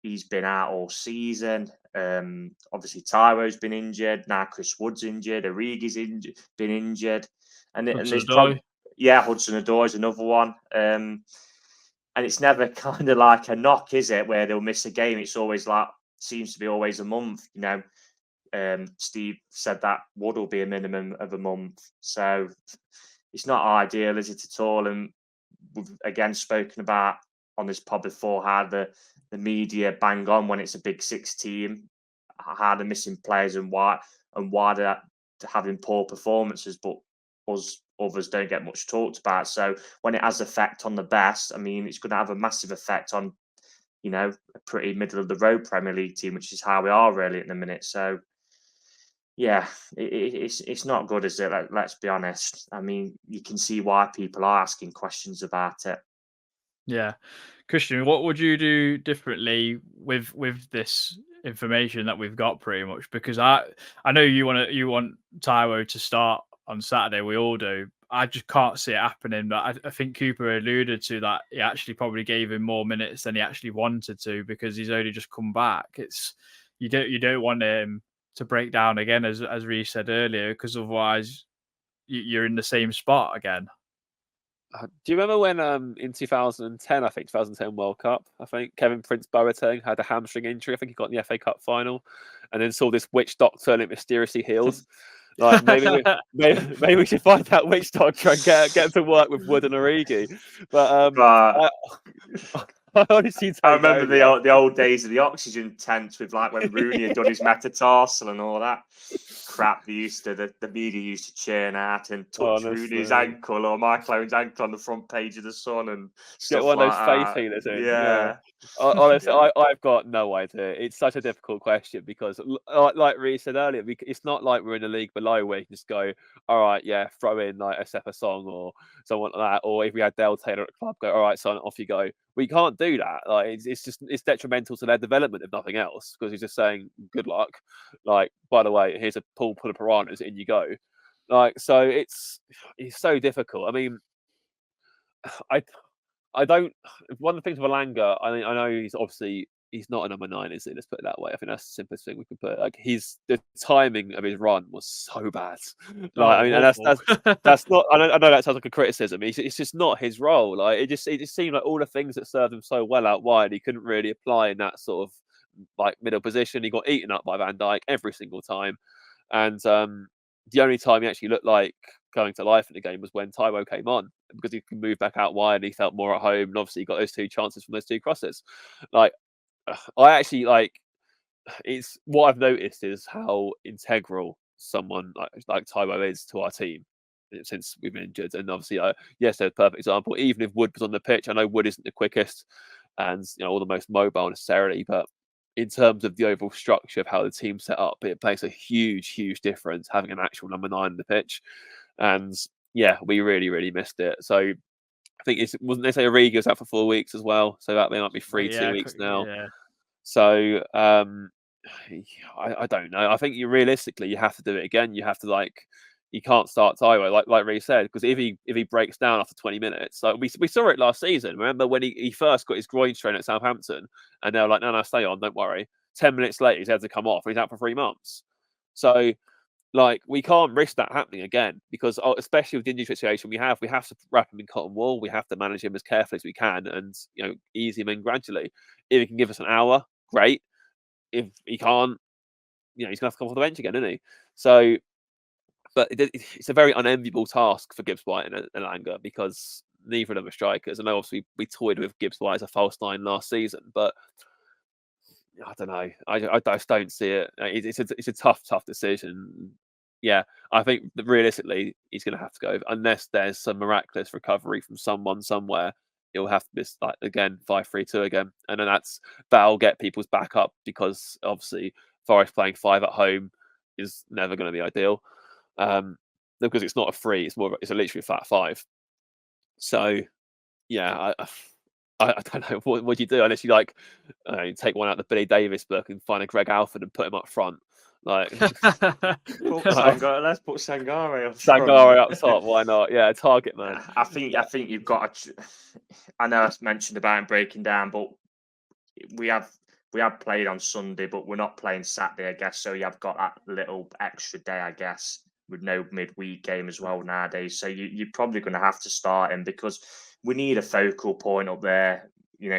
he's been out all season. Obviously, Tyro's been injured. Now Chris Wood's injured. Origi's been injured. And there's Hudson Odoi is another one. And it's never kind of like a knock, is it, where they'll miss a game? It's always like, seems to be always a month, you know. Steve said that Wood will be a minimum of a month. So it's not ideal, is it, at all? And we've again spoken about on this pod before how the media bang on when it's a Big Six team, how they're missing players and why they're having poor performances, but others don't get much talked about. So when it has effect on the best, I mean, it's going to have a massive effect on, you know, a pretty middle of the road Premier League team, which is how we are really at the minute. So yeah, it's not good, is it? Let's be honest. I mean, you can see why people are asking questions about it. Yeah, Christian, what would you do differently with this information that we've got, pretty much? Because I know you want Taiwo to start on Saturday. We all do. I just can't see it happening. But I think Cooper alluded to that. He actually probably gave him more minutes than he actually wanted to, because he's only just come back. It's you don't want him to break down again, as Reiss said earlier, because otherwise you're in the same spot again. Do you remember when in 2010, I think 2010 World Cup, I think Kevin Prince Boateng had a hamstring injury. I think he got in the FA Cup final, and then saw this witch doctor and it mysteriously healed. Like maybe we should find that witch doctor and get to work with Wood and Origi. But I honestly I remember the old days of the oxygen tents with, like, when Rooney had done his metatarsal and all that crap. The media used to churn out and touch Rooney's ankle or Michael Owen's ankle on the front page of the Sun and stuff. Get one like of those faith healers in. Yeah. Honestly, I've got no idea. It's such a difficult question because, like Reiss said earlier, it's not like we're in a league below where you can just go, all right, yeah, throw in like a Sepa Song or someone like that. Or if we had Dale Taylor at the club, go, all right, son, off you go. We can't do that. Like it's detrimental to their development if nothing else, because he's just saying good luck. Like, by the way, here's a pool full of piranhas, in you go. Like, so it's so difficult. I mean, I don't. One of the things with Alanga, I know he's not a number 9, is it? Let's put it that way. I think that's the simplest thing we could put. Like, the timing of his run was so bad. Like, I mean, and that's not. I know that sounds like a criticism. It's just not his role. Like, it just seemed like all the things that served him so well out wide, he couldn't really apply in that sort of like middle position. He got eaten up by Van Dijk every single time, and the only time he actually looked like going to life in the game was when Taiwo came on, because he could move back out wide and he felt more at home, and obviously he got those 2 chances from those 2 crosses. Like, I actually it's what I've noticed is how integral someone like Taiwo is to our team since we've been injured. And obviously, yes, there's a perfect example. Even if Wood was on the pitch, I know Wood isn't the quickest, and all the most mobile necessarily, but in terms of the overall structure of how the team's set up, it makes a huge difference having an actual number 9 on the pitch. And yeah, we really missed it. So I think wasn't they say Origi was out for 4 weeks as well, so that might be 2 weeks now. Yeah. So I don't know. I think realistically you have to do it again. You have to you can't start Taiwo like Reiss said, because if he breaks down after 20 minutes, like we saw it last season. Remember when he first got his groin strain at Southampton, and they were like, no, stay on, don't worry. 10 minutes later, he's had to come off. He's out for 3 months. So we can't risk that happening again, because especially with the injury situation we have to wrap him in cotton wool. We have to manage him as carefully as we can, and ease him in gradually. If he can give us an hour, great. If he can't, he's gonna have to come off the bench again, isn't he? So. But it's a very unenviable task for Gibbs White and Elanga, because neither of them are strikers. I know obviously we toyed with Gibbs White as a false 9 last season, but I don't know. I just don't see it. It's a tough decision. Yeah, I think that realistically he's going to have to go, unless there's some miraculous recovery from someone somewhere. It'll have to be again 5-3-2 again, and then that'll get people's back up, because obviously Forest playing 5 at home is never going to be ideal. Because it's not a 3, it's literally a flat 5. So yeah, I don't know what do you do, unless you take one out of the Billy Davis book and find a Greg Alford and put him up front. Let's put Sangare up top. Why not? Yeah, target man. I think you've got to. I know I mentioned about him breaking down, but we have played on Sunday, but we're not playing Saturday, I guess. So you have got that little extra day, I guess, with no midweek game as well nowadays. So you're probably going to have to start him, because we need a focal point up there.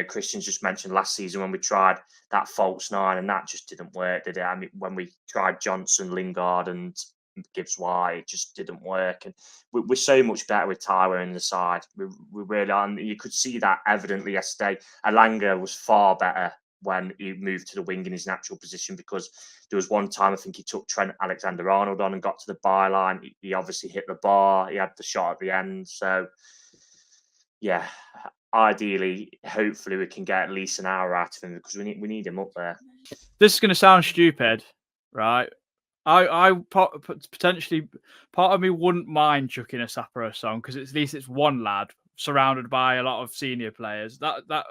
Christian's just mentioned last season when we tried that false 9, and that just didn't work, did it? I mean, when we tried Johnson, Lingard and Gibbs White, it just didn't work. And we're so much better with Taiwo in the side. We really are. And you could see that evidently yesterday. Elanga was far better when he moved to the wing in his natural position, because there was one time I think he took Trent Alexander-Arnold on and got to the byline. He obviously hit the bar. He had the shot at the end. So, yeah, ideally, hopefully we can get at least an hour out of him, because we need him up there. This is going to sound stupid, right? I potentially, part of me wouldn't mind chucking a Saparo on, because at least it's one lad surrounded by a lot of senior players. That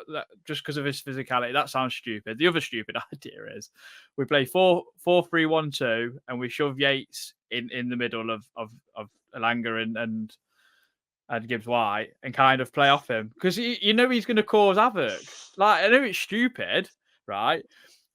just because of his physicality, that sounds stupid. The other stupid idea is we play 4-3-1-2 and we shove Yates in the middle of Elanga and Gibbs White and kind of play off him, because he's going to cause havoc. I know it's stupid, right?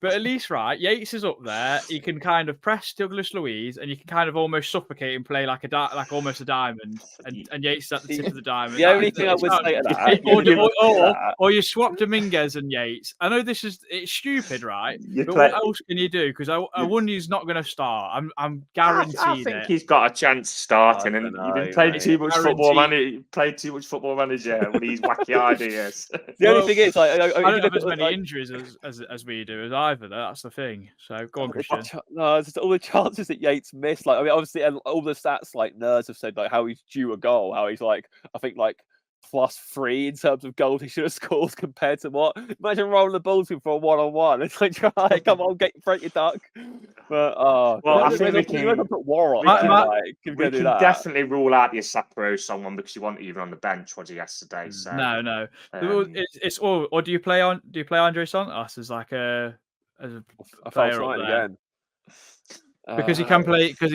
But at least, right, Yates is up there. He can kind of press Douglas Luiz, and you can kind of almost suffocate and play like almost a diamond. And Yates is at the tip of the diamond. The only thing I would say to that, or you swap Dominguez and Yates. I know it's stupid, right? But what else can you do? Because I wonder he's not going to start. I'm guaranteed. I think he's got a chance starting, and you've been playing too much football manager. Played too much football manager with these wacky ideas. The only thing is, I don't have as many injuries as we do as either. That's the thing. So go on, Christian. No, it's just all the chances that Yates missed. Obviously, all the stats nerds have said how he's due a goal. How he's I think +3 in terms of goals he should have scored compared to what. Imagine rolling the balls in for a 1-on-1. It's try, come on, break your duck. But I think we can put War on. We can definitely rule out the Saparo someone, because he wasn't even on the bench, was he, yesterday? So no. It's all. Or do you play Andre Santos as a false 9 again? Because he can play, because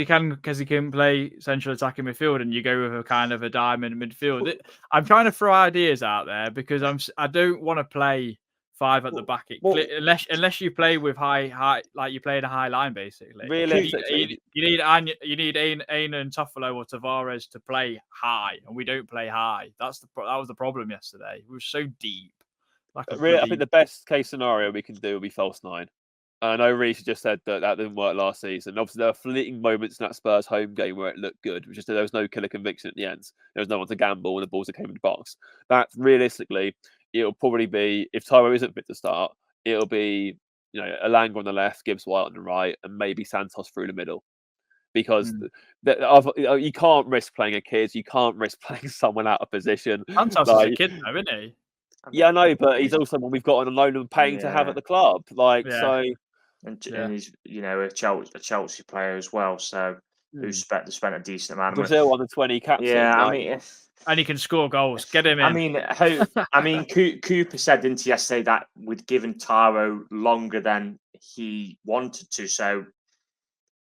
he can play central attacking midfield, and you go with a kind of a diamond midfield. I'm trying to throw ideas out there, because I don't want to play 5 at the back, unless you play with high, like you play in a high line, basically. Realistically, you need Aina and Toffolo or Tavares to play high, and we don't play high. That was the problem yesterday. We were so deep. I think the best case scenario we can do will be false 9. I know Reiss just said that didn't work last season. Obviously, there were fleeting moments in that Spurs home game where it looked good, which is there was no killer conviction at the end. There was no one to gamble when the balls that came in the box. That realistically, it'll probably be, if Taiwo isn't fit to start, it'll be Elanga on the left, Gibbs White on the right, and maybe Santos through the middle. Because you can't risk playing a kid. You can't risk playing someone out of position. Santos is a kid, though, isn't he? Yeah, I know, but he's also one we've got on a loan and paying to have Yeah. at the club. Like, Yeah. so and Yeah. he's a Chelsea player as well. So who spent a decent amount of money. Brazil on the 20 captain. Yeah, like, I mean, And he can score goals. Get him in. I mean, Cooper said didn't he yesterday that we'd given Taro longer than he wanted to. So,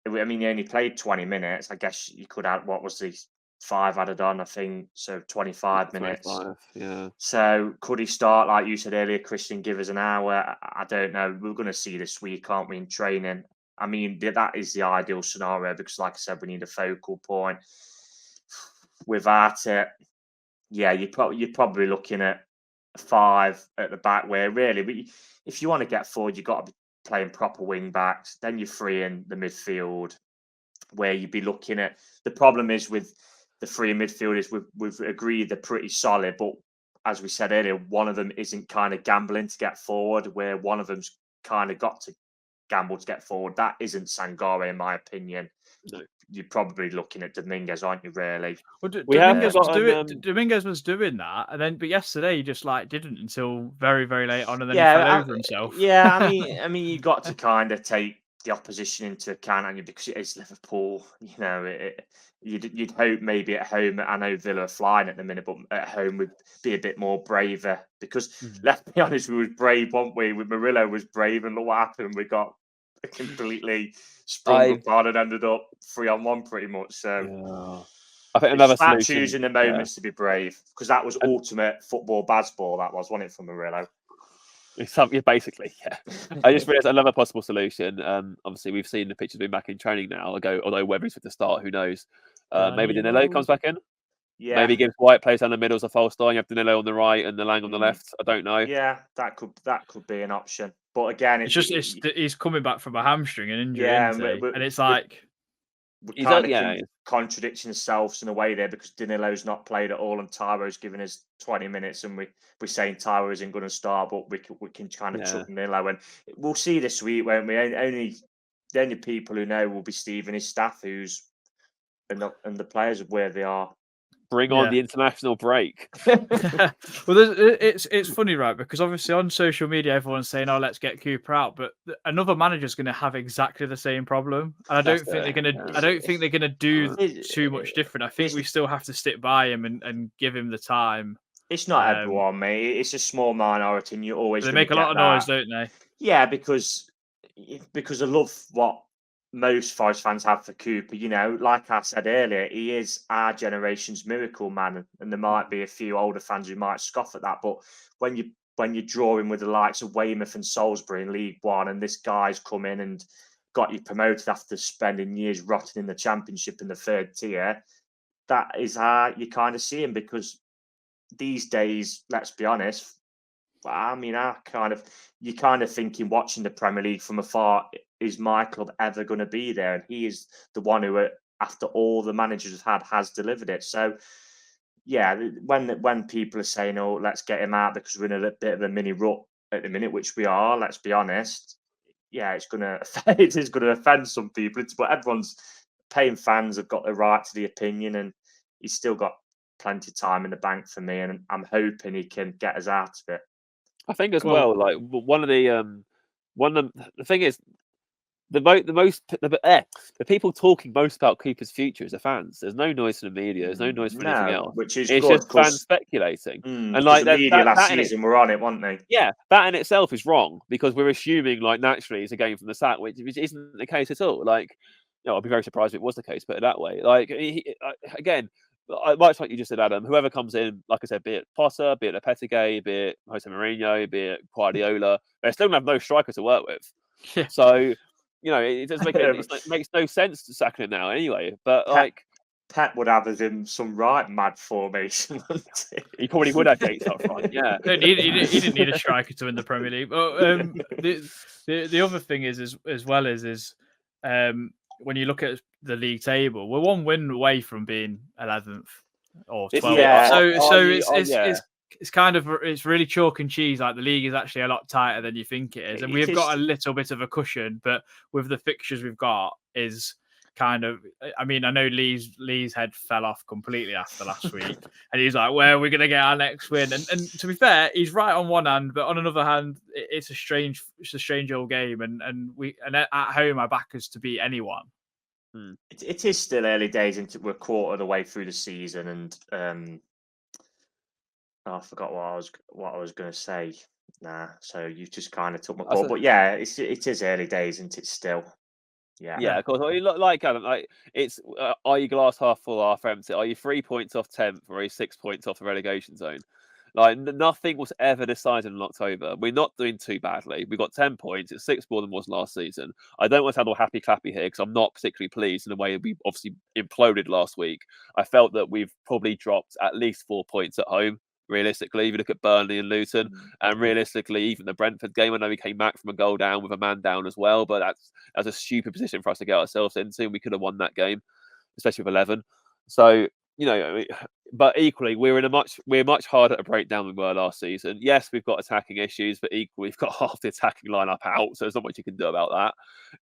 I mean, he only played 20 minutes. I guess you could add what was the 5 added on. I think so, 25 minutes. 25, yeah. So could he start like you said earlier, Christian? Give us an hour. I don't know. We're going to see this week, aren't we, in training? I mean, that is the ideal scenario because, like I said, we need a focal point. Without it, yeah, you're probably looking at 5 at the back. Where really, if you want to get forward, you've got to be playing proper wing backs. Then you're free in the midfield, where you'd be looking at. The problem is with the free midfielders, we've agreed they're pretty solid, but as we said earlier, one of them isn't kind of gambling to get forward, where one of them's kind of got to gamble to get forward. That isn't Sangare, in my opinion. No. You're probably looking at Dominguez, aren't you? Really? Well, We have Dominguez was doing that, and but yesterday he just didn't until very, very late on, and then he Yeah, fell over himself. Yeah, I mean, you got to kind of take the opposition into account, and because it is Liverpool, you'd hope maybe at home. I know Villa are flying at the minute, but at home we'd be a bit more braver because let's be honest, we was brave, weren't we? With Murillo was brave, and look what happened. We got completely sprung upon and ended up 3-on-1 pretty much. So I think another start solution. choosing the moments to be brave because that was ultimate football baseball. That wasn't it, from Murillo? Basically, yeah. I just realised another possible solution. Obviously, we've seen the pictures being back in training now. Although whether he's at the start, who knows? Maybe Danilo comes back in. Yeah. Maybe gives White plays down the middle as a false start. You have Danilo on the right and the Lang on the left. I don't know. Yeah, that could be an option. But again, he's coming back from a hamstring and injury, and it's like we're kind of contradicting ourselves in a way there because Danilo's not played at all and Tyro's given us 20 minutes and we're saying Tyro isn't going to start, but we can kind of chuck Danilo, and we'll see this week, won't we? The only people who know will be Steve and his staff, and the players of where they are. Bring on the international break. Well, it's funny, right? Because obviously on social media, everyone's saying, "Oh, let's get Cooper out," but another manager's going to have exactly the same problem, and I don't think they're going to do too much different. I think we still have to stick by him and give him the time. It's not everyone, mate. It's a small minority, and you always they make a lot of noise, don't they? Yeah, because I love what most Forest fans have for Cooper. Like I said earlier, he is our generation's miracle man, and there might be a few older fans who might scoff at that. But when you draw him with the likes of Weymouth and Salisbury in League One, and this guy's come in and got you promoted after spending years rotting in the Championship in the 3rd tier, that is how you kind of see him. Because these days, let's be honest, I mean, you're kind of thinking, watching the Premier League from afar, is my club ever going to be there? And he is the one who, after all the managers have had, has delivered it. So, yeah, when people are saying, "Oh, let's get him out because we're in a bit of a mini rut at the minute," which we are, let's be honest. Yeah, it is going to offend some people. But everyone's paying fans have got the right to the opinion, and he's still got plenty of time in the bank for me, and I'm hoping he can get us out of it. I think as well, like the thing is, the people talking most about Cooper's future is the fans. There's no noise from the media. There's no noise from anything else. Which is it's good, just fans speculating. And like the media last season were on it, weren't they? Yeah, that in itself is wrong because we're assuming naturally it's a game from the sack, which isn't the case at all. I'd be very surprised if it was the case. Put it that way. Again. Much like you just said, Adam, whoever comes in, like I said, be it Potter, be it Lopetegui, be it Jose Mourinho, be it Guardiola, they're still going to have no striker to work with. Yeah. So, it doesn't make it makes no sense to sack him now anyway. But Pep would have us in some right mad formation. He probably would have Gates up front. Yeah, he didn't need a striker to win the Premier League. But the other thing is when you look at the league table, we're 1 win away from being 11th or 12th. Yeah. It's kind of really chalk and cheese. Like the league is actually a lot tighter than you think it is, and we've got a little bit of a cushion. But with the fixtures we've got, kind of, I mean, I know Lee's head fell off completely after last week, and he's like, "Where are we going to get our next win?" And to be fair, he's right on one hand, but on another hand, it's a strange old game, and at home, I back us to beat anyone. It is still early days into we're quarter of the way through the season, and I forgot what I was going to say. Nah, so you just kind of took my call. But yeah, it is early days, and it's still. Yeah, of course. I mean, like Adam, like it's are you glass half full, half empty? Are you 3 points off 10th, or are you 6 points off the relegation zone? Like nothing was ever decided in October. We're not doing too badly. We got 10 points. It's 6 more than was last season. I don't want to sound all happy clappy here because I'm not particularly pleased in the way we obviously imploded last week. I felt that we've probably dropped at least 4 points at home. Realistically, if you look at Burnley and Luton, and realistically, even the Brentford game, I know we came back from a goal down with a man down as well, but that's a stupid position for us to get ourselves into. We could have won that game, especially with 11. So, but equally, we're much harder to break down than we were last season. Yes, we've got attacking issues, but equally, we've got half the attacking lineup out, so there's not much you can do about that.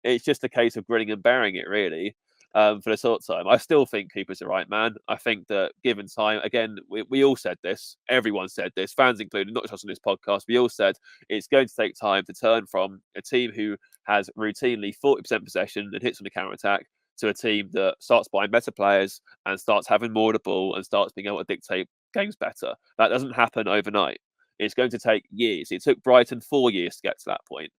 It's just a case of grinning and bearing it, really. For the short time, I still think Cooper's the right man. I think that given time, again, we all said this, everyone said this, fans included, not just on this podcast, we all said it's going to take time to turn from a team who has routinely 40% possession and hits on the counter-attack to a team that starts buying better players and starts having more of the ball and starts being able to dictate games better. That doesn't happen overnight. It's going to take years. It took Brighton 4 years to get to that point.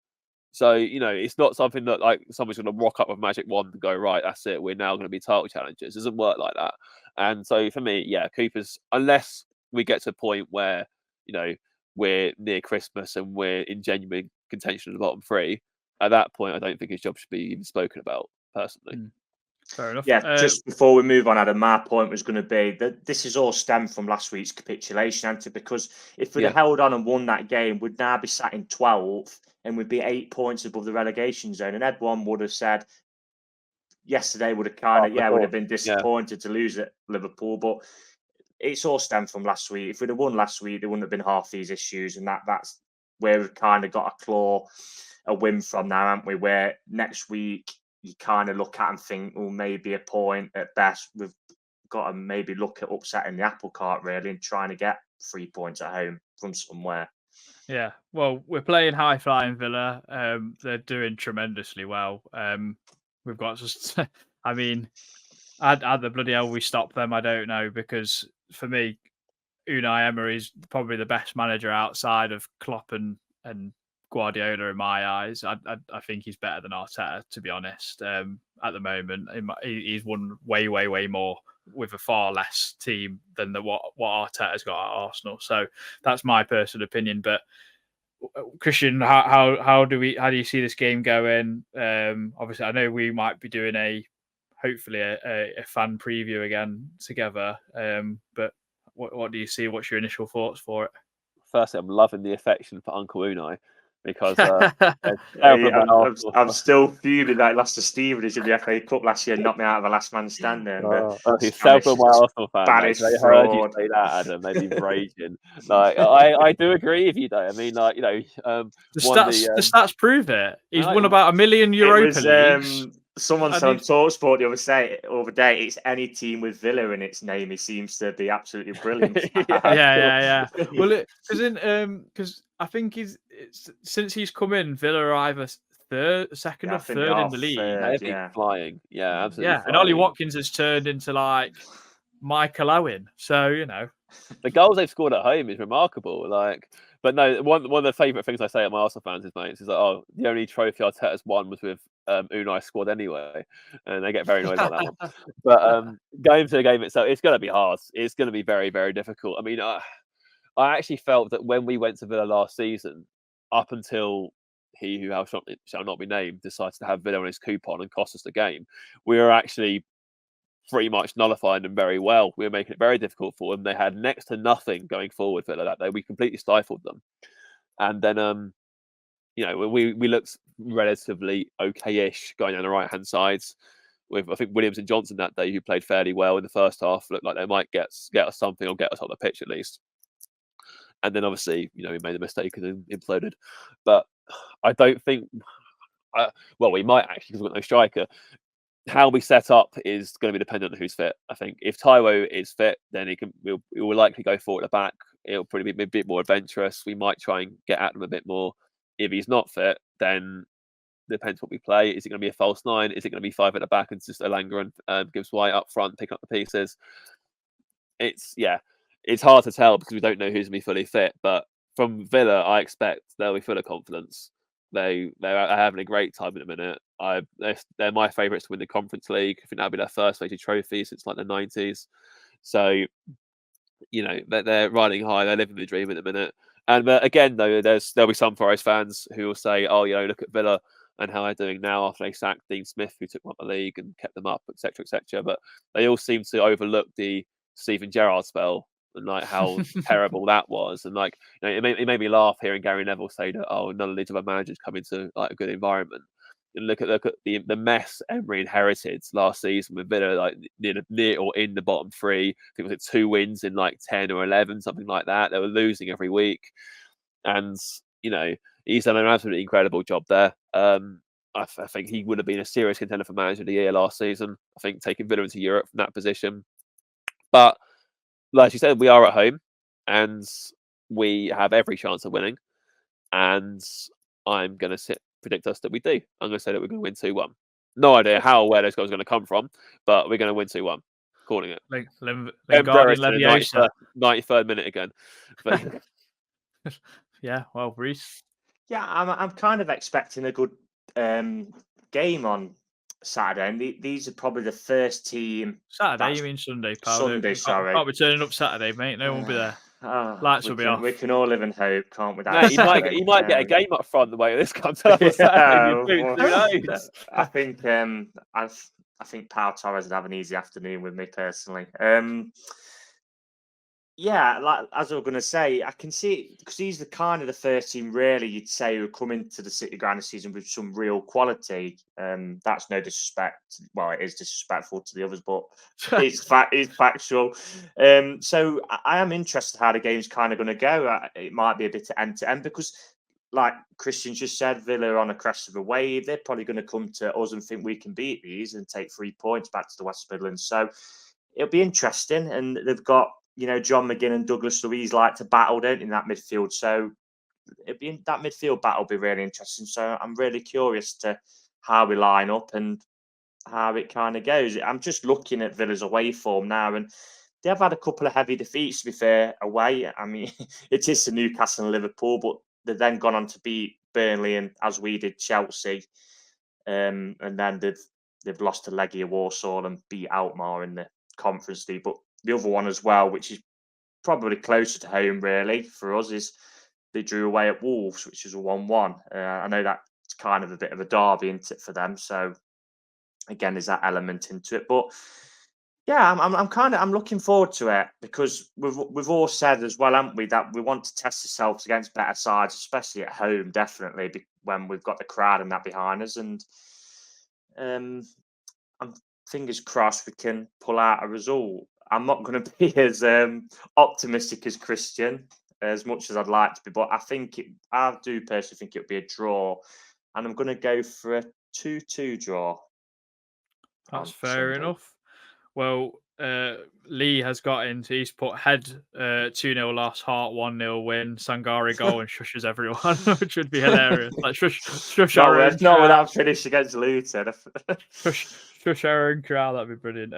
So, it's not something that like someone's going to rock up with a magic wand and go, right, that's it. We're now going to be title challengers. It doesn't work like that. And so for me, yeah, Cooper's, unless we get to a point where, we're near Christmas and we're in genuine contention of the bottom three, at that point, I don't think his job should be even spoken about personally. Fair enough. Yeah, just before we move on, Adam, my point was going to be that this is all stemmed from last week's capitulation, Ante, because if we'd have held on and won that game, we'd now be sat in 12th and we'd be 8 points above the relegation zone. And Ed one would have said yesterday would have been disappointed to lose at Liverpool, but it's all stemmed from last week. If we'd have won last week, there wouldn't have been half these issues, and that's where we've kind of got a win from now, haven't we? Where next week you kind of look at and think, well, maybe a point at best. We've got to maybe look at upsetting the apple cart, really, and trying to get 3 points at home from somewhere. Yeah, well, we're playing high-flying Villa. They're doing tremendously well. We've got just, I mean, how the bloody hell we stop them, I don't know, because for me, Unai Emery is probably the best manager outside of Klopp and Guardiola in my eyes. I think he's better than Arteta, to be honest. At the moment, he's won way more with a far less team than what Arteta's got at Arsenal. So that's my personal opinion. But Christian, how do you see this game going? Obviously, I know we might be doing hopefully a fan preview again together. But what do you see? What's your initial thoughts for it? Firstly, I'm loving the affection for Uncle Unai. Because I'm still fuming that lost to Stevenage in the FA Cup last year and knocked me out of a last man standing. Several of my Arsenal fans, they heard you say that, Adam. They'd be raging. Like I do agree with you, though. I mean, like the stats prove it. He's won about €1 million Europa Leagues. Someone said on TalkSport the other day, it's any team with Villa in its name. He seems to be absolutely brilliant. yeah. Well, because I think since he's come in, Villa are either second or third in the league. They've been flying. Yeah, absolutely. Yeah, and Ollie Watkins has turned into like Michael Owen. So the goals they've scored at home is remarkable. Like, but no, one of the favourite things I say at my Arsenal fans is like, the only trophy Arteta's won was with Unai squad anyway, and they get very annoyed about that one. But going to the game itself, it's going to be hard. It's going to be very, very difficult. I mean, I actually felt that when we went to Villa last season, up until he who shall not be named decided to have Villa on his coupon and cost us the game, we were actually pretty much nullifying them very well. We were making it very difficult for them. They had next to nothing going forward Villa that day. We completely stifled them, and then we looked relatively okay-ish going down the right-hand sides with, I think, Williams and Johnson that day, who played fairly well in the first half, looked like they might get us something or get us on the pitch at least. And then obviously, we made a mistake and then imploded. But I don't think, we might actually, because we've got no striker. how we set up is going to be dependent on who's fit. I think if Taiwo is fit, then he will likely go forward at the back. It'll probably be a bit more adventurous. We might try and get at him a bit more. If he's not fit, then depends what we play. Is it going to be a false nine? Is it going to be 5 at the back and just Elanga and Gibbs White up front picking up the pieces? It's hard to tell because we don't know who's going to be fully fit. But from Villa, I expect they'll be full of confidence. They're having a great time at the minute. They're my favourites to win the Conference League. I think that'll be their first weighted trophy since like the 90s. So, they're riding high. They're living the dream at the minute. And again, though, there'll be some Forest fans who will say, "Oh, look at Villa and how they're doing now after they sacked Dean Smith, who took them up the league and kept them up, etc., etc." But they all seem to overlook the Steven Gerrard spell and like how terrible that was. And like, it made me laugh hearing Gary Neville say that, "Oh, none of these other managers come into like a good environment." And look at the mess Emery inherited last season with Villa, like near or in the bottom 3. I think it was 2 wins in like 10 or 11, something like that. They were losing every week, and he's done an absolutely incredible job there. I think he would have been a serious contender for Manager of the Year last season. I think taking Villa into Europe from that position, but like you said, we are at home, and we have every chance of winning. And I'm going to predict us that we do. I'm going to say that we're going to win 2-1. No idea where those goals are going to come from, but we're going to win 2-1. Calling it. Lingard, Leviosa. 93rd minute again. But... yeah, well, Reiss. Yeah, I'm kind of expecting a good game on Saturday, and these are probably the first team. Saturday, you mean Sunday, pal? Sunday, sorry. Can't be turning up Saturday, mate. No one will be there. Lights will be off. We can all live in hope, can't we? Mate, you might get a game up front the way this comes up on Saturday. Who knows? I think Pau Torres would have an easy afternoon with me personally. Yeah, like as I was going to say, I can see it because he's the first team really you'd say who come into the City Ground this season with some real quality. That's no disrespect. Well, it is disrespectful to the others, but it's factual. So I am interested how the game's kind of going to go. It might be a bit end to end because, like Christian just said, Villa are on a crest of a wave. They're probably going to come to us and think we can beat these and take 3 points back to the West Midlands. So it'll be interesting, and they've got. John McGinn and Douglas Luiz like to battle, don't in that midfield. So that midfield battle will be really interesting. So I'm really curious to how we line up and how it kind of goes. I'm just looking at Villa's away form now, and they have had a couple of heavy defeats, to be fair, away. I mean, it is to Newcastle and Liverpool, but they've then gone on to beat Burnley and, as we did, Chelsea. And then they've lost to Legia Warsaw and beat Alkmaar in the Conference League. But the other one as well, which is probably closer to home, really, for us, is they drew away at Wolves, which is a 1-1. I know that's kind of a bit of a derby, isn't it, for them? So, again, there's that element into it. But, yeah, I'm looking forward to it because we've all said as well, haven't we, that we want to test ourselves against better sides, especially at home, definitely, when we've got the crowd and that behind us. And I'm fingers crossed we can pull out a result. I'm not going to be as optimistic as Christian, as much as I'd like to be, but I do personally think it'll be a draw, and I'm going to go for a 2-2 draw. That's fair enough. Well, Lee has got into. He's put head 2-0 loss, Heart 1-0 win, Sangari goal, and shushes everyone, which would be hilarious. Like shush Aaron. Not without finish against Luton. Shush Aaron Corral, that'd be brilliant.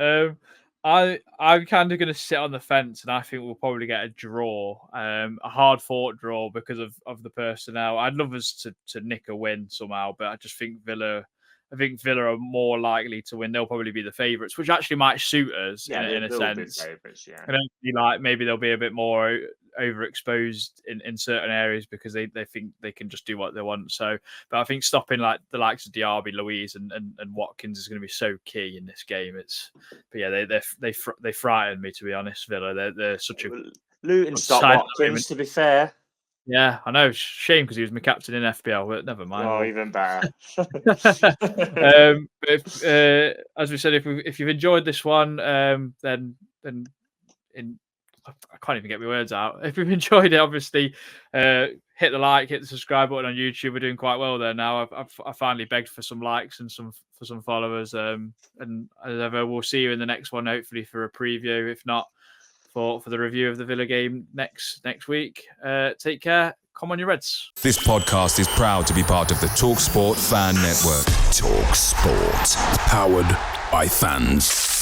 I'm kind of going to sit on the fence, and I think we'll probably get a draw, a hard-fought draw because of the personnel. I'd love us to nick a win somehow, but I just think Villa are more likely to win. They'll probably be the favourites, which actually might suit us in a sense. And maybe they'll be a bit more overexposed in certain areas because they think they can just do what they want. So, but I think stopping like the likes of Diaby, Luiz, and Watkins is going to be so key in this game. They frighten me, to be honest. Villa, they're such a Luton stopped Watkins, to be fair. Yeah, I know. Shame because he was my captain in FPL, but never mind. Oh, even better. But as we said, if you've enjoyed this one, then I can't even get my words out. If you've enjoyed it, obviously, hit the like, hit the subscribe button on YouTube. We're doing quite well there now. I finally begged for some likes and some followers. And as ever, we'll see you in the next one, hopefully for a preview. If not, for the review of the Villa game next week. Take care. Come on, you Reds. This podcast is proud to be part of the TalkSport Fan Network. TalkSport. Powered by fans.